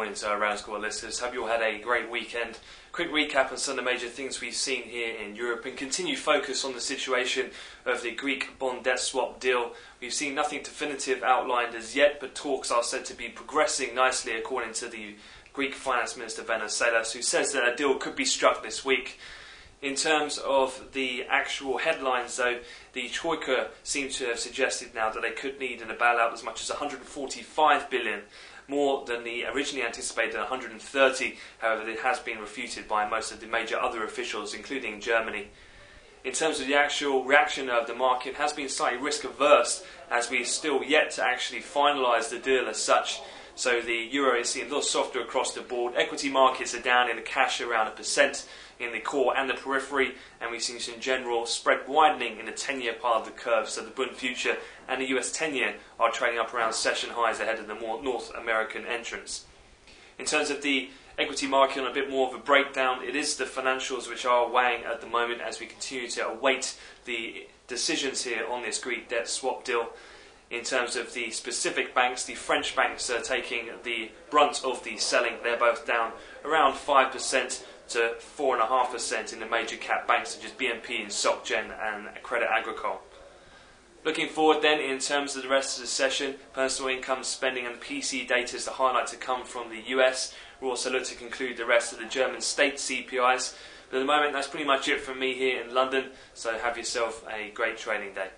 morning to our RANsquawk listeners. Hope you all had a great weekend. Quick recap on some of the major things we've seen here in Europe and continued focus on the situation of the Greek bond debt swap deal. We've seen nothing definitive outlined as yet, but talks are said to be progressing nicely according to the Greek Finance Minister Venizelos, who says that a deal could be struck this week. In terms of the actual headlines, though, the Troika seems to have suggested now that they could need in a bailout as much as 145 billion, more than the originally anticipated 130. However, it has been refuted by most of the major other officials, including Germany. In terms of the actual reaction of the market, it has been slightly risk averse, as we're still yet to actually finalise the deal as such. So the euro is seen a little softer across the board. Equity markets are down in the cash around 1% in the core and the periphery, and we've seen some general spread widening in the 10-year part of the curve. So the Bund future and the US 10-year are trading up around session highs ahead of the more North American entrants. In terms of the equity market, on a bit more of a breakdown, it is the financials which are weighing at the moment as we continue to await the decisions here on this Greek debt swap deal. In terms of the specific banks, the French banks are taking the brunt of the selling. They're both down around 5% to 4.5% in the major cap banks such as BNP and SocGen and Credit Agricole. Looking forward then, in terms of the rest of the session, personal income, spending and PC data is the highlight to come from the US. We'll also look to conclude the rest of the German state CPIs. But at the moment, that's pretty much it from me here in London, so have yourself a great trading day.